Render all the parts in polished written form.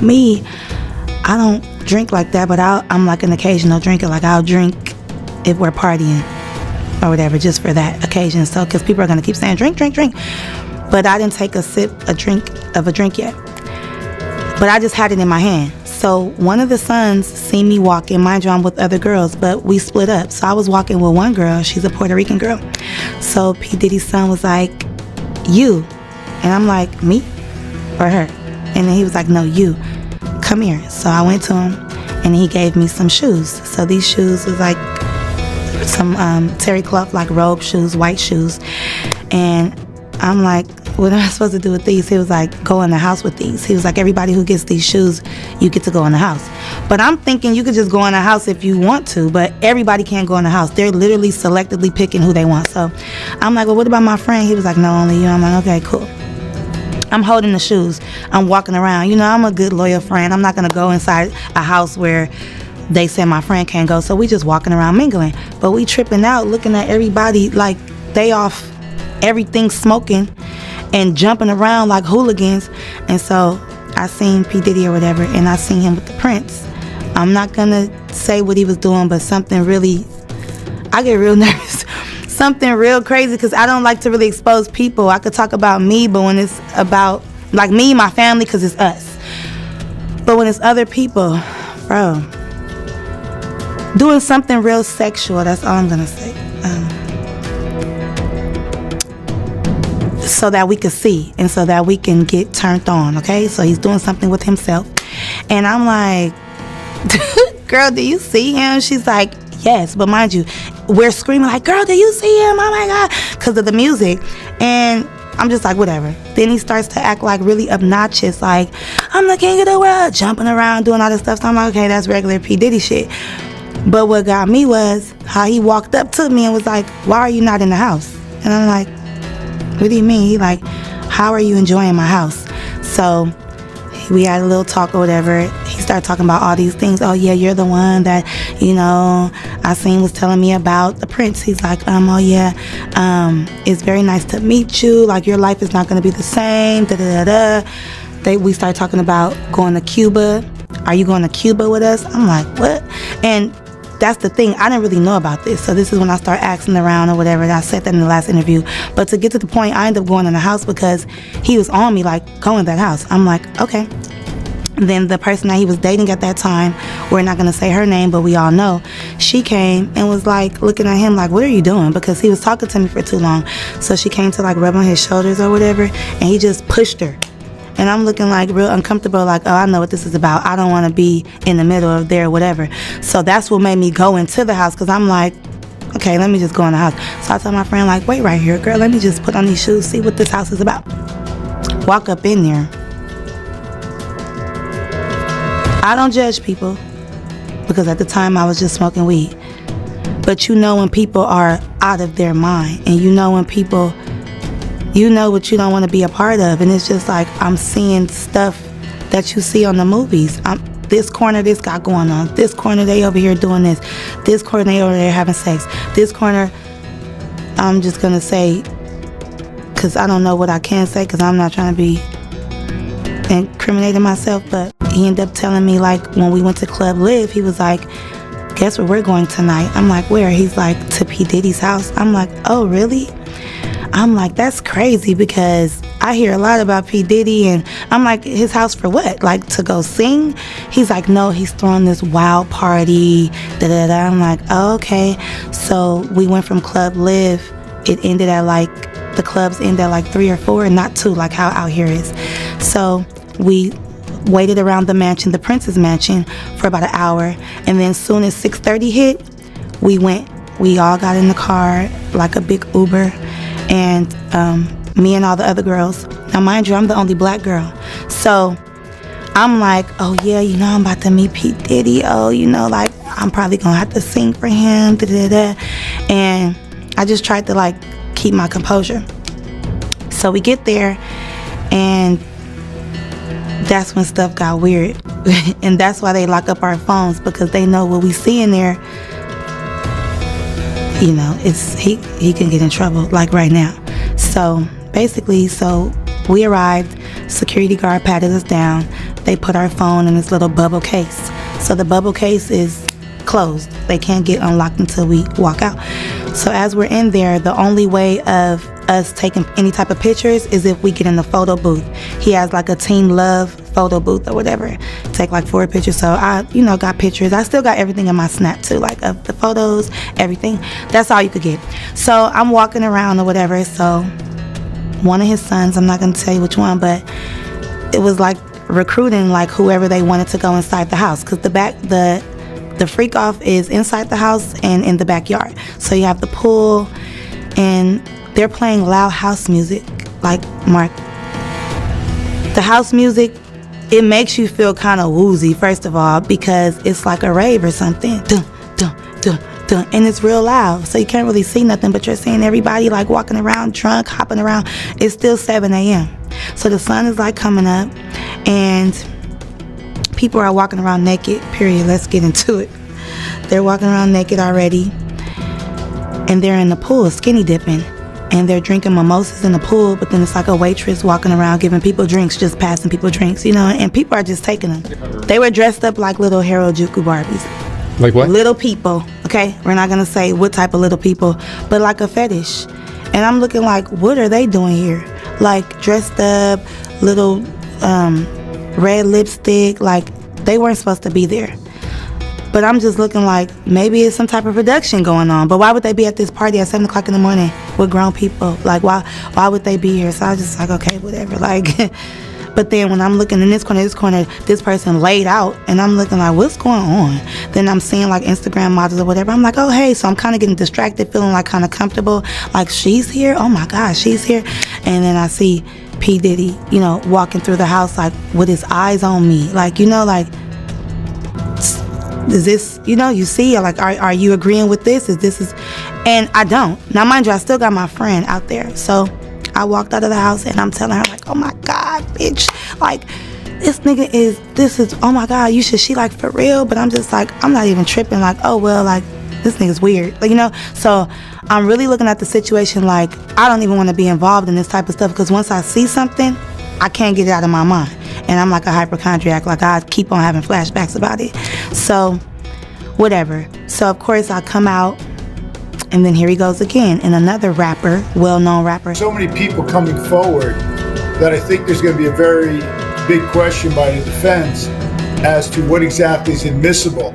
me, I don't drink like that, but I'm like an occasional drinker. Like I'll drink if we're partying or whatever, just for that occasion. So, because people are gonna keep saying drink, drink, drink, but I didn't take a drink yet. But I just had it in my hand. So one of the sons seen me walking. Mind you, I'm with other girls, but we split up. So I was walking with one girl. She's a Puerto Rican girl. So P. Diddy's son was like, you. And I'm like, me or her? And then he was like, no, you. Come here. So I went to him, and he gave me some shoes. So these shoes was like some terry cloth, like robe shoes, white shoes. And I'm like, what am I supposed to do with these? He was like, go in the house with these. He was like, everybody who gets these shoes, you get to go in the house. But I'm thinking you could just go in the house if you want to, but everybody can't go in the house. They're literally selectively picking who they want. So I'm like, well, what about my friend? He was like, no, only you. I'm like, okay, cool. I'm holding the shoes. I'm walking around. You know, I'm a good, loyal friend. I'm not going to go inside a house where they say my friend can't go. So we just walking around mingling. But we tripping out, looking at everybody like they off everything, smoking and jumping around like hooligans. And so I seen P. Diddy or whatever, and I seen him with the Prince. I'm not gonna say what he was doing, but something really, I get real nervous. Something real crazy, because I don't like to really expose people. I could talk about me, but when it's about like me, my family, because it's us. But when it's other people, bro, doing something real sexual, that's all I'm gonna say. So that we could see and so that we can get turned on, okay? So he's doing something with himself. And I'm like, girl, do you see him? She's like, yes. But mind you, we're screaming like, girl, do you see him? Oh my God, because of the music. And I'm just like, whatever. Then he starts to act like really obnoxious, like, I'm the king of the world, jumping around, doing all this stuff. So I'm like, okay, that's regular P. Diddy shit. But what got me was how he walked up to me and was like, why are you not in the house? And I'm like, what do you mean? He like, how are you enjoying my house? So we had a little talk or whatever. He started talking about all these things. Oh yeah, you're the one that, you know, I seen was telling me about the Prince. He's like, oh yeah, it's very nice to meet you. Like your life is not gonna be the same. Da da da da. We started talking about going to Cuba. Are you going to Cuba with us? I'm like, what? And that's the thing. I didn't really know about this. So this is when I start asking around or whatever. And I said that in the last interview. But to get to the point, I ended up going in the house because he was on me like, go in that house. I'm like, okay. Then the person that he was dating at that time, we're not going to say her name, but we all know, she came and was like looking at him like, what are you doing? Because he was talking to me for too long. So she came to like rub on his shoulders or whatever, and he just pushed her. And I'm looking like real uncomfortable, like, oh, I know what this is about. I don't want to be in the middle of there, whatever. So that's what made me go into the house, because I'm like, okay, let me just go in the house. So I told my friend, like, wait right here, girl, let me just put on these shoes, see what this house is about. Walk up in there. I don't judge people, because at the time I was just smoking weed. But you know when people are out of their mind, and you know when people, you know what you don't want to be a part of. And it's just like, I'm seeing stuff that you see on the movies. This corner, this got going on. This corner, they over here doing this. This corner, they over there having sex. This corner, I'm just going to say, because I don't know what I can say, because I'm not trying to be incriminating myself. But he ended up telling me, like, when we went to Club Live, he was like, guess where we're going tonight? I'm like, where? He's like, to P. Diddy's house. I'm like, oh, really? I'm like, that's crazy, because I hear a lot about P. Diddy, and I'm like, his house for what? Like, to go sing? He's like, no, he's throwing this wild party, da-da-da. I'm like, oh, okay. So we went from Club Live. It ended at like, the clubs end at like 3 or 4, and not 2, like how out here is. So we waited around the mansion, the Prince's mansion, for about an hour. And then soon as 6:30 hit, we went. We all got in the car, like a big Uber. And me and all the other girls. Now, mind you, I'm the only black girl. So I'm like, oh, yeah, you know, I'm about to meet P. Diddy. Oh, you know, like, I'm probably going to have to sing for him. Da-da-da. And I just tried to, like, keep my composure. So we get there, and that's when stuff got weird. And that's why they lock up our phones, because they know what we see in there. You know, it's he can get in trouble, like right now. So basically, so we arrived, security guard patted us down. they put our phone in this little bubble case. So the bubble case is closed. They can't get unlocked until we walk out. So as we're in there, the only way of us taking any type of pictures is if we get in the photo booth. He has like a Teen Love photo booth or whatever. Take like 4 pictures. So I, got pictures. I still got everything in my Snap too, like of the photos, everything. That's all you could get. So I'm walking around or whatever. So one of his sons, I'm not going to tell you which one, but it was like recruiting like whoever they wanted to go inside the house, because the freak off is inside the house and in the backyard. So you have the pool, and they're playing loud house music. Like, Mark, the house music, it makes you feel kind of woozy, first of all, because it's like a rave or something. Dun, dun, dun, dun, and it's real loud, so you can't really see nothing, but you're seeing everybody like walking around drunk, hopping around. It's still 7 a.m. So the sun is like coming up, and people are walking around naked, period. Let's get into it. They're walking around naked already, and they're in the pool skinny dipping, and they're drinking mimosas in the pool, but then it's like a waitress walking around giving people drinks, just passing people drinks, and people are just taking them. They were dressed up like little Harajuku Barbies. Like what? Little people, okay? We're not going to say what type of little people, but like a fetish. And I'm looking like, what are they doing here? Like dressed up, little red lipstick, like they weren't supposed to be there. But I'm just looking like maybe it's some type of production going on. But why would they be at this party at 7 o'clock in the morning with grown people? Like, why would they be here? So I was just like, okay, whatever. Like, but then when I'm looking in this corner, this person laid out, and I'm looking like, what's going on? Then I'm seeing like Instagram models or whatever. I'm like, oh, hey. So I'm kind of getting distracted, feeling like kind of comfortable. Like, she's here? Oh my gosh, she's here. And then I see P. Diddy, walking through the house like with his eyes on me. Like, like, is this, you see, like, are you agreeing with this? And I don't. Now, mind you, I still got my friend out there. So I walked out of the house, and I'm telling her, like, oh my God, bitch. Like, this is, oh my God, she like for real? But I'm just like, I'm not even tripping. Like, oh, well, like, this nigga's weird. Like, so I'm really looking at the situation like, I don't even want to be involved in this type of stuff, because once I see something, I can't get it out of my mind. And I'm like a hypochondriac, like I keep on having flashbacks about it. So, whatever. So, of course, I come out, and then here he goes again, and another rapper, well-known rapper. So many people coming forward that I think there's going to be a very big question by the defense as to what exactly is admissible,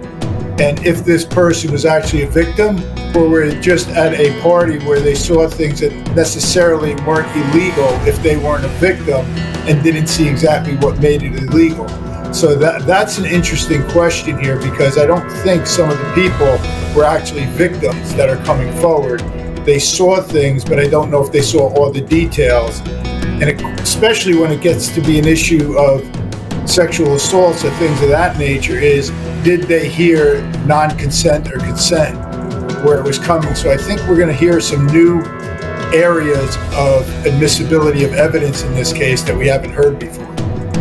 and if this person was actually a victim, or were just at a party where they saw things that necessarily weren't illegal if they weren't a victim and didn't see exactly what made it illegal. So that's an interesting question here, because I don't think some of the people were actually victims that are coming forward. They saw things, but I don't know if they saw all the details. And especially when it gets to be an issue of sexual assaults or things of that nature, is did they hear non-consent or consent where it was coming? So I think we're going to hear some new areas of admissibility of evidence in this case that we haven't heard before.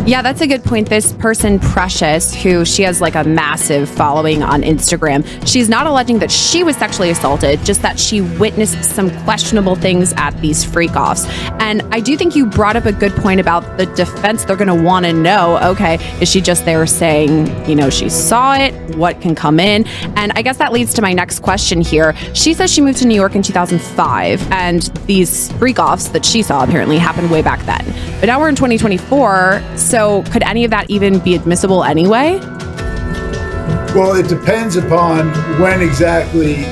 Yeah, that's a good point. This person, Precious, who she has like a massive following on Instagram, she's not alleging that she was sexually assaulted, just that she witnessed some questionable things at these freak-offs. And I do think you brought up a good point about the defense. They're going to want to know, okay, is she just there saying, she saw it? What can come in? And I guess that leads to my next question here. She says she moved to New York in 2005, and these freak-offs that she saw apparently happened way back then. But now we're in 2024, so could any of that even be admissible anyway? Well, it depends upon when exactly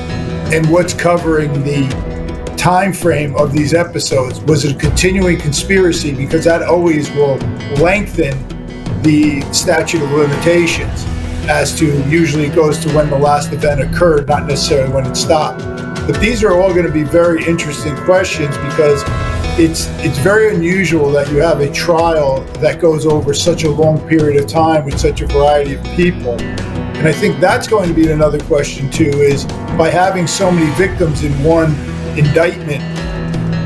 and what's covering the time frame of these episodes. Was it a continuing conspiracy? Because that always will lengthen the statute of limitations, as to usually it goes to when the last event occurred, not necessarily when it stopped. But these are all going to be very interesting questions, because it's very unusual that you have a trial that goes over such a long period of time with such a variety of people. And I think that's going to be another question too, is by having so many victims in one indictment,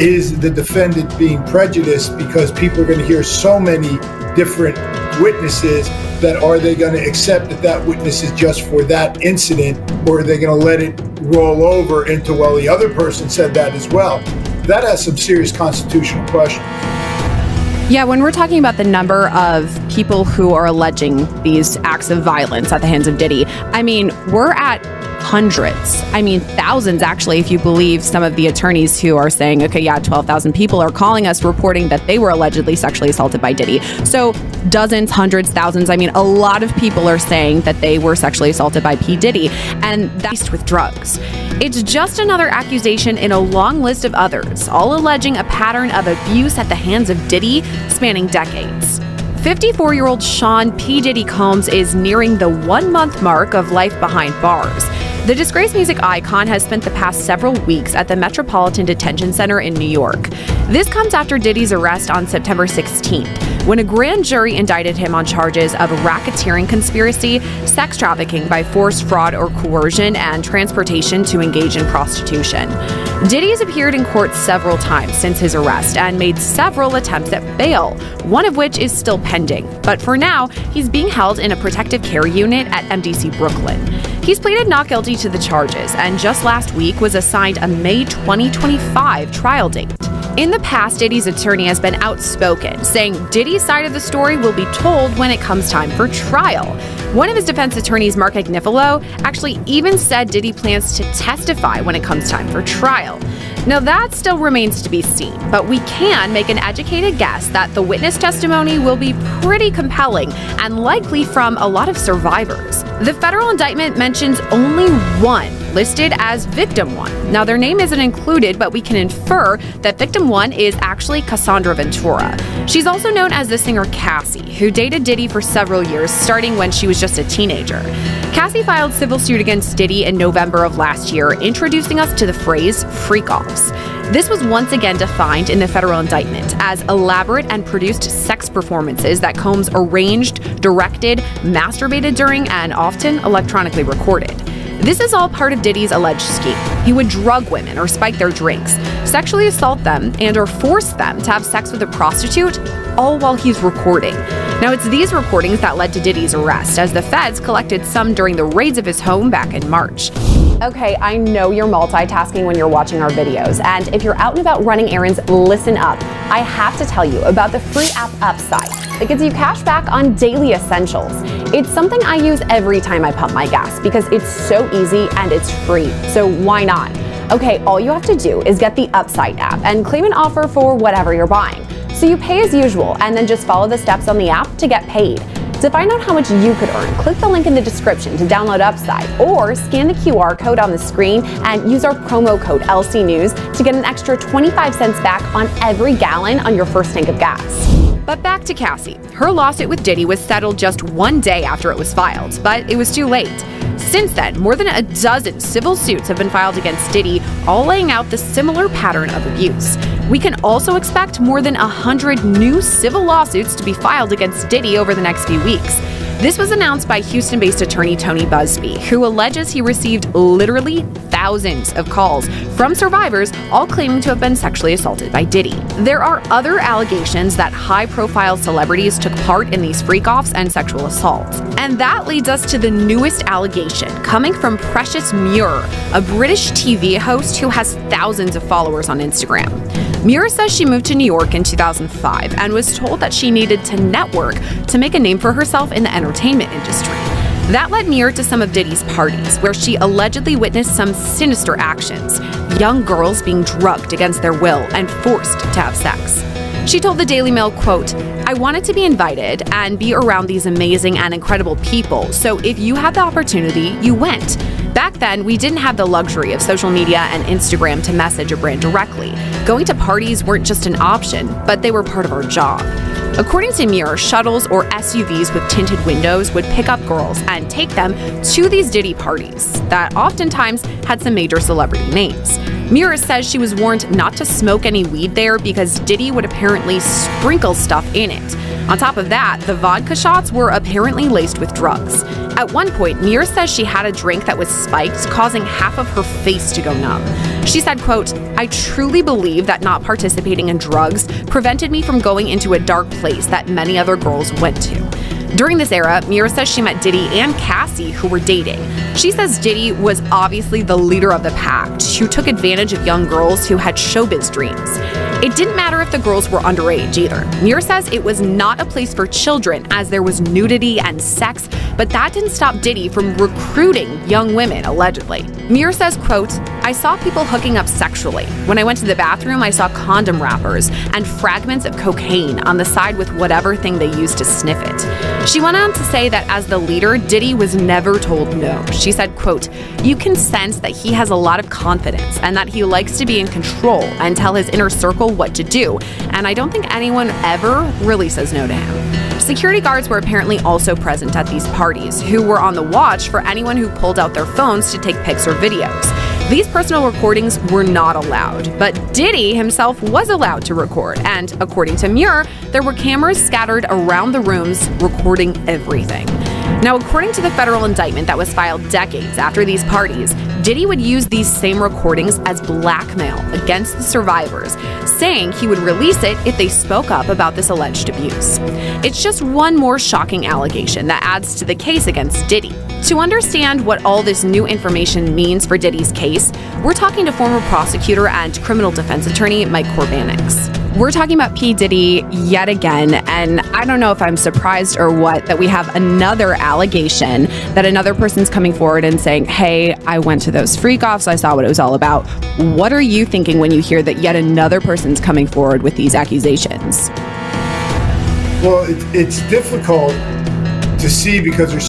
is the defendant being prejudiced because people are going to hear so many different witnesses, that are they going to accept that witness is just for that incident, or are they going to let it roll over into, well, the other person said that as well? That has some serious constitutional questions. Yeah, when we're talking about the number of people who are alleging these acts of violence at the hands of Diddy, I mean, we're at hundreds. I mean, thousands, actually, if you believe some of the attorneys who are saying, okay, yeah, 12,000 people are calling us reporting that they were allegedly sexually assaulted by Diddy. So dozens, hundreds, thousands. I mean, a lot of people are saying that they were sexually assaulted by P. Diddy, and that's with drugs. It's just another accusation in a long list of others, all alleging a pattern of abuse at the hands of Diddy spanning decades. 54-year-old Sean P. Diddy Combs is nearing the 1-month mark of life behind bars. The disgraced music icon has spent the past several weeks at the Metropolitan Detention Center in New York. This comes after Diddy's arrest on September 16th, when a grand jury indicted him on charges of racketeering conspiracy, sex trafficking by force, fraud, or coercion, and transportation to engage in prostitution. Diddy has appeared in court several times since his arrest and made several attempts at bail, one of which is still pending. But for now, he's being held in a protective care unit at MDC Brooklyn. He's pleaded not guilty to the charges and just last week was assigned a May 2025 trial date. In the past, Diddy's attorney has been outspoken, saying Diddy's side of the story will be told when it comes time for trial. One of his defense attorneys, Mark Agnifilo, actually even said Diddy plans to testify when it comes time for trial. Now, that still remains to be seen, but we can make an educated guess that the witness testimony will be pretty compelling and likely from a lot of survivors. The federal indictment mentions only one listed as Victim 1. Now, their name isn't included, but we can infer that Victim 1 is actually Cassandra Ventura. She's also known as the singer Cassie, who dated Diddy for several years, starting when she was just a teenager. Cassie filed civil suit against Diddy in November of last year, introducing us to the phrase freak-offs. This was once again defined in the federal indictment as elaborate and produced sex performances that Combs arranged, directed, masturbated during, and often electronically recorded. This is all part of Diddy's alleged scheme. He would drug women or spike their drinks, sexually assault them, and or force them to have sex with a prostitute, all while he's recording. Now, it's these recordings that led to Diddy's arrest, as the feds collected some during the raids of his home back in March. Okay, I know you're multitasking when you're watching our videos, and if you're out and about running errands, listen up. I have to tell you about the free app Upside that gives you cash back on daily essentials. It's something I use every time I pump my gas because it's so easy and it's free, so why not? Okay, all you have to do is get the Upside app and claim an offer for whatever you're buying. So you pay as usual and then just follow the steps on the app to get paid. To find out how much you could earn, click the link in the description to download Upside or scan the QR code on the screen and use our promo code LCNews to get an extra 25 cents back on every gallon on your first tank of gas. But back to Cassie. Her lawsuit with Diddy was settled just one day after it was filed, but it was too late. Since then, more than a dozen civil suits have been filed against Diddy, all laying out the similar pattern of abuse. We can also expect more than 100 new civil lawsuits to be filed against Diddy over the next few weeks. This was announced by Houston-based attorney Tony Busby, who alleges he received literally thousands of calls from survivors, all claiming to have been sexually assaulted by Diddy. There are other allegations that high-profile celebrities took part in these freak-offs and sexual assaults. And that leads us to the newest allegation, coming from Precious Muir, a British TV host who has thousands of followers on Instagram. Muir says she moved to New York in 2005 and was told that she needed to network to make a name for herself in the entertainment industry. That led Muir to some of Diddy's parties, where she allegedly witnessed some sinister actions, young girls being drugged against their will and forced to have sex. She told the Daily Mail, quote, "I wanted to be invited and be around these amazing and incredible people, so if you had the opportunity, you went. Back then, we didn't have the luxury of social media and Instagram to message a brand directly. Going to parties weren't just an option, but they were part of our job." According to Muir, shuttles or SUVs with tinted windows would pick up girls and take them to these Diddy parties that oftentimes had some major celebrity names. Muir says she was warned not to smoke any weed there because Diddy would apparently sprinkle stuff in it. On top of that, the vodka shots were apparently laced with drugs. At one point, Muir says she had a drink that was spiked, causing half of her face to go numb. She said, quote, "I truly believe that not participating in drugs prevented me from going into a dark place that many other girls went to." During this era, Muir says she met Diddy and Cassie, who were dating. She says Diddy was obviously the leader of the pack, who took advantage of young girls who had showbiz dreams. It didn't matter if the girls were underage either. Muir says it was not a place for children, as there was nudity and sex, but that didn't stop Diddy from recruiting young women, allegedly. Muir says, quote, "I saw people hooking up sexually. When I went to the bathroom, I saw condom wrappers and fragments of cocaine on the side with whatever thing they used to sniff it." She went on to say that as the leader, Diddy was never told no. She said, quote, "You can sense that he has a lot of confidence and that he likes to be in control and tell his inner circle what to do. And I don't think anyone ever really says no to him." Security guards were apparently also present at these parties, who were on the watch for anyone who pulled out their phones to take pics or videos. These personal recordings were not allowed, but Diddy himself was allowed to record, and according to Muir, there were cameras scattered around the rooms recording everything. Now, according to the federal indictment that was filed decades after these parties, Diddy would use these same recordings as blackmail against the survivors, saying he would release it if they spoke up about this alleged abuse. It's just one more shocking allegation that adds to the case against Diddy. To understand what all this new information means for Diddy's case, we're talking to former prosecutor and criminal defense attorney Mike Korbanix. We're talking about P. Diddy yet again, and I don't know if I'm surprised or what that we have another allegation that another person's coming forward and saying, hey, I went to those freak-offs, I saw what it was all about. What are you thinking when you hear that yet another person's coming forward with these accusations? Well, it's difficult to see because there's